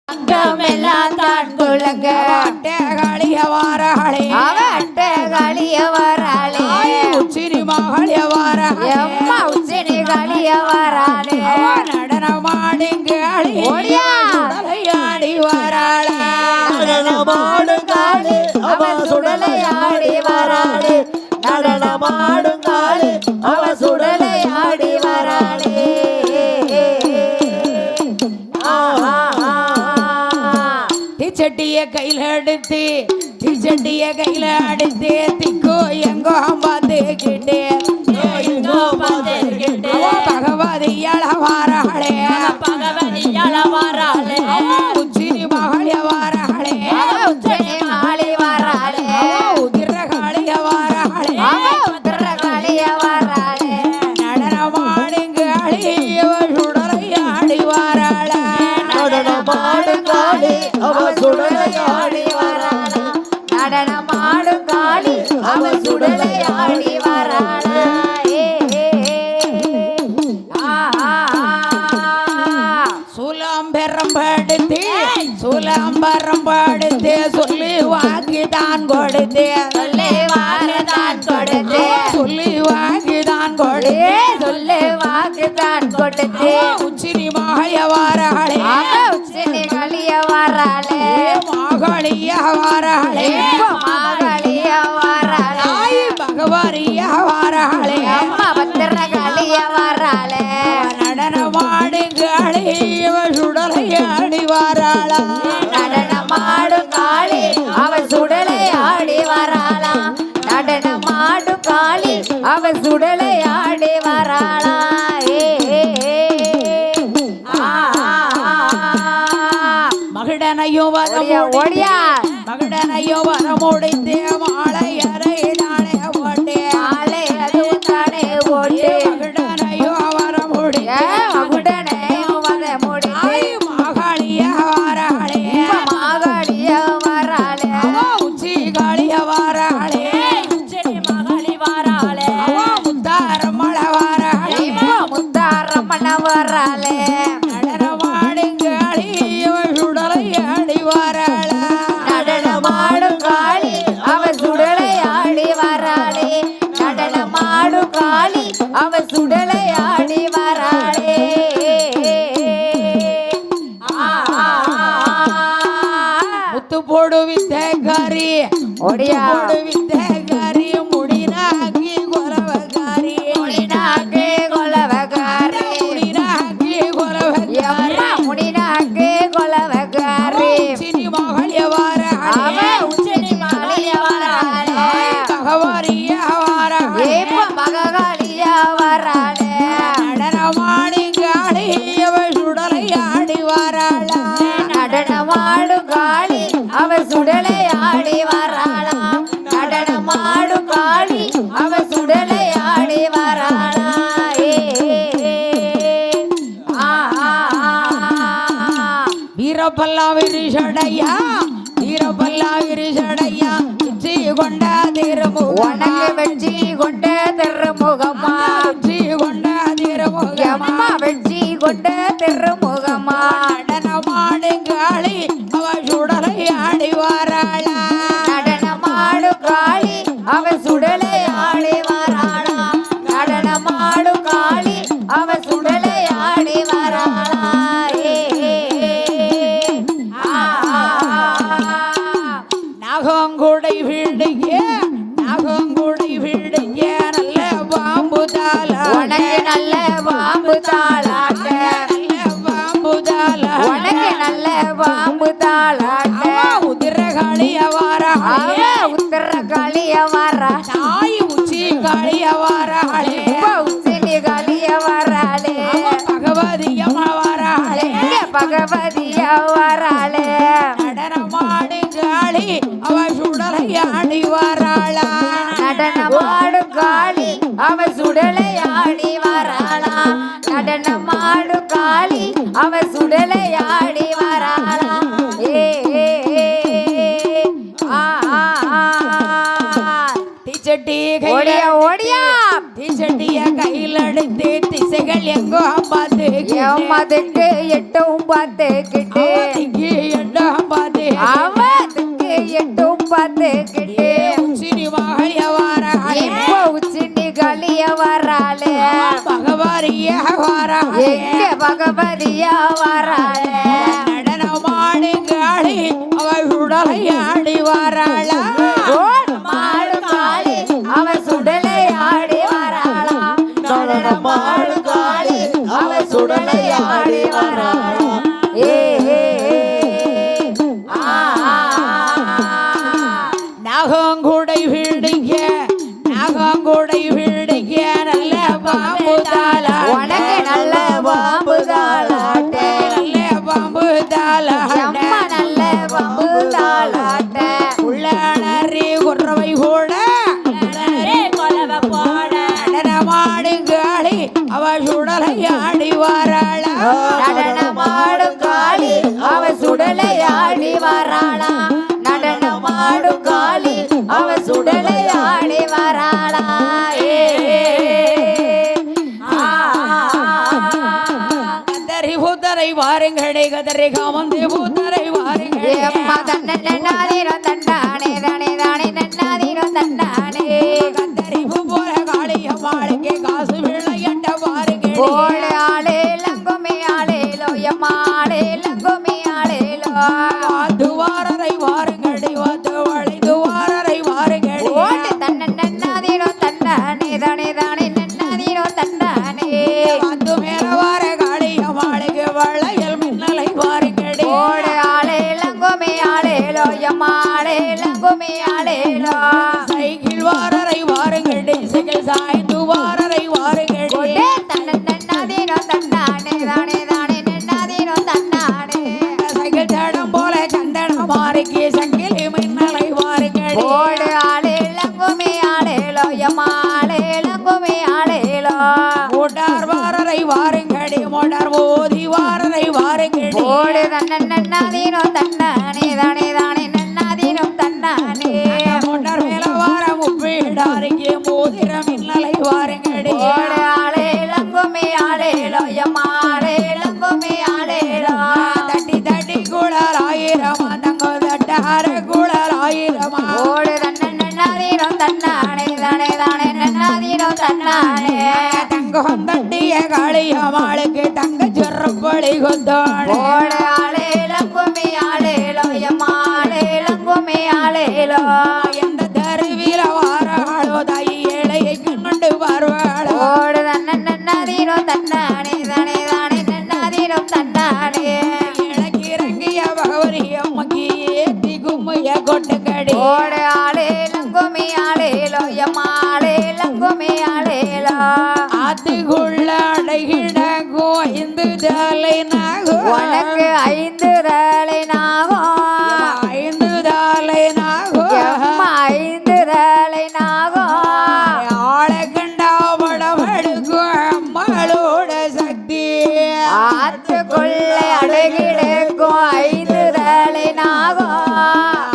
அங்கமெல்லாம் தான் குழங்க அட்டகளியவாரே அட்டகளியவராளே உச்சினி மகளியவாரே எம்மா உச்சினி களியவராளே நடனமாடுங்காளி ஓடியா சுடலையாடி வராளே நடனமாடுங்காளி அவ சுடலையாடி வராளே நடனமாடுங்காளி அவ சுடலையாடி வராளே தீச்சட்டிய கையில எடுத்து தீச்சட்டிய கையில அடித்து திக்கோ எங்கோ பார்த்துக்கிட்டே பகவதி இளவாராளே பகவதி இளவாராளே உச்சினி மகளியவாராளே உச்சினி மகளியவாராளே உதிரகாளியவாராளே உதிரகாளியவாராளே நடனமாடுங்காளி சுடலையாடி வாராளே நடனமாடுங்காளி அவ சுடலையாடி வராளா நடனமாடுங்காளி அவ சுடலையாடி வராளா சூலாம்பரம் படுத்து சொல்லி வாங்கிதான் கொடுத்து சொல்லி வாங்குதான் கொடுத்து சொல்லி வாங்கிதான் கொடுத்து சொல்லி வாங்குதான் கொடுத்து உச்சினி மகளியவாராளே உச்சினி களியவாராளே மகளியவாராளே மகளியவாராளே பகவதியவாராளே பத்திரகாளியவாராளே நடனமாடுங்காளி சுடலையாடி வாராளா நடனமாடுங்காளி அவ சுடலையாடி வராளா நடனமாடுங்காளி அவ சுடலையாடி வராளா மகிடனையும் ஓடியா மகிடனையும் வர முடித்து மாலை அறையிலானே ஓட்டே மாலை அதுவும் தானே ஓட்டு மகிடனையும் வர முடிய மகுடனே வர முடித்து மகளியவாராளே மகளியவாராளே உச்சி காளியவாராளே உச்சினி மகளியவாராளே முத்தாரமளவாராளே முத்தாரம்மனவராளே நடனமாடுங்காளி சுடலையாடி வாராளா நடனமாடுங்காளி அவ சுடலையாடி வராளே நடனமாடுங்காளி அவ சுடலையாடி வராளே முத்து போடு வித்தகாரி ஓடியா போடு வித்தகாரி முடினாகி கொலவகாரி முடினாக்கு கொலவகாரி முடினாகி கொலவகாரி எம்மா முடினாக்கு கொலவகாரி உச்சினி மகளியவாராளே அவ உச்சினி மகளியவாராளே பகவதியவாராளே ஏப்ப மகளியவாராளே நடனமாடுங்காளி சுடலையாடி வாராளா நடனமாடுங்காளி அவ சுடலையாடி வராளா நடனமாடுங்காளி அவ சுடலையாடி வராளா வீரப்பல்லா விரிசடையா வீரப்பல்லா விரிசடையா உச்சி கொண்டா திருமுகமா உனக்கு வெற்றி கொண்ட திருமுகமா உச்சி கொண்டா திருமுகமா எம்மா வெற்றி கொண்ட திருமுகமா நடனமாடுங்காளி அவ சுடலையாடி வாராளா நடனமாடுங்காளி அவ சுடலையாடி வராளா நடனமாடுங்காளி அவ சுடலையாடி வராளா நாகங்குடை வீடுங்க நாகங்குடை வீடுங்க நல்ல பாம்பு தாளா உனக்கு நல்ல பாம்பு தாளாட்ட நல்ல பாம்பு தாளா உனக்கு நல்ல பாம்பு தாளாட்ட உதிரகாளியவாராளே உத்தரகாளியவாரா தாய் உச்சி காளியவாராளே உச்சினி காளியவாராளே பகவதியவாராளே பகவதியவாராளே நடனமாடுங்காளி அவ சுடலையாடி வாராளா நடனமாடுங்காளி அவ சுடலையாடி வராளா நடனமாடுங்காளி அவ சுடலையாடி வராளா தீச்சட்டி ஓடியா ஓடியா தீச்சட்டிய கையில் எடுத்து திசைகள் எங்கோ பார்த்து எம்மதுக்கு எட்டும் பார்த்துக்கிட்டு வாராளே எங்க பகவதியா வராளே நடனமாடுங்காளி அவள் சுடலை ஆடி வாராளா மாடு காளி அவ சுடலை ஆடி வராளா நடனமாடு காளி அவ சுடலை ஆடி வராளா ஏ ஏ, ஏ. ஆ, ஆ, ஆ. நாகங்குடை வீடுங்க நாகங்குடை வீடுங்க நல்ல பாம்பு உனக்கு நல்ல பாம்பு தாளாட்ட நல்ல பாம்பு தாளாட்ட அம்மா நல்ல பாம்பு தாளாட்ட உள்ளாரி குறவை கூட நடனமாடுங்காளி அவ சுடலை ஆடி வாராளா நடனமாடும் காளி அவ சுடலை ஆடி வராளா நடனமாடும் காளி அவ சுடலை ஆடி வராளா ஏ, ஏ, ஏ. ஆ, ஆ, ஆ. கதறி பூத்தரை வாருங்கடே கதறி காமந்தே பூத்தரை வாருங்கடே ஏம்மா தன்னன்னாதீரோ தண்டானே தானே தானே நன்னாதீரோ தண்டானே கதறி பூ போல காளியம்மாளுக்கு காசு விளையாட்ட வாருங்கடே ஓடு ஆளே லங்குமே ஆளேலோ எம்மாளே லங்குமே ஆளேலோ துவாரரை வாருங்கடி வளை துவாரரை வாருங்கடி ஓடு தன்னன்னாதீரோ தண்டானே தானே தானே நன்னாதீரோ தண்டானே வந்து மேல வார காளியம்மாளுக்கு வளையல் மின்னலை வாருங்கடி ஓடு ஆளே லங்குமே ஆளேலோ எம்மாளே லங்குமே ஆளேலோ சைக்கிள் வாரரை வாருங்கடி சைக்கிள் சாய்ந்து வாரரை வாருங்கடி ஓடே தன்னன்னாதீரோ தண்டானே தானே தானே நன்னாதீரோ தண்டானே சைக்கிள் தடம் போல சந்தன மாறிக்கு சங்கிலி மின்னலை வாருங்கடி ஓடு ஆளே லங்குமே ஆளேலோ எம்மாளே லங்குமே ஆளேலோ மோட்டார் வாரரை வாருங்கடி மோட்டார் ஓதி வாரரை வாருங்கடி ஓடு தன்னன்னாதீரோ தண்டானே தானே தானே நன்னாதீரோ தண்டானே மோட்டார் மேல வார முப்பீடாருக்கு மோதிர மின்னலை வாருங்கடி ஓடு ஆளே லங்குமே ஆளேலோ எம்மாளே லங்குமே ஆளேலோ தட்டி தட்டி குழல் ஆயிரமா தங்க தட்டார குழல் ஆயிரமா ஓடு தன்னன்னாதீரோ தண்டானே தானே தானே நன்னாதீரோ தண்டானே தங்கம் தட்டிய காளியம்மாளுக்கு தங்க செருப்படி கொத்தாடு ஓடு ஆளே லங்குமே ஆளேலோ எம்மாளே லங்குமே ஆளேலோ எந்த தெருவில வாராளோ தாய் ஏழையை கண்டு வருவாளோ ஓடு தன்னன்னாதீரோ தண்டானே தானே தானே நன்னாதீரோ தண்டானே எனக்கு இறங்கிய பகவரி அம்மக்கு ஏத்தி கும்மைய கொட்டுக்கடி ஓடு ஆளே லங்குமே ஆளேலோ எம்மாளே லங்குமே ஆளேலோ ஆத்துக்குள்ள அடைகிடக்கும் ஐந்து தலை நாகும் உனக்கு 5 தலை நாகம் 5 தலை நாகும் எம்மா 5 தலை நாகம் ஆளை கண்டா படமெடுக்கும் அம்மாளோட சக்தி ஆத்துக்குள்ளே அடகிடக்கும் 5 தலை நாகம்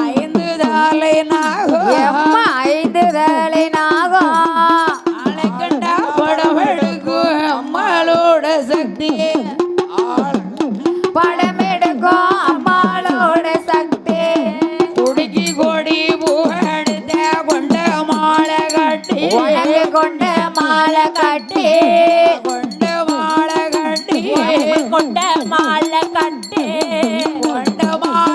5 தலை நாகும் எம்மா 5 தலை நாகம் ஆளை கண்டா படமெடுக்கும் அம்மாளோட சக்தி படம் எடுக்கும் அம்மாளோட சக்தி குடுக்கி கொடி புகழ்ந்த கொண்ட மாலை கட்டி உனக்கு கொண்ட மாலை கட்டி கொண்ட மாலை கட்டி கொண்ட மாலை கட்டி கொண்ட மாலை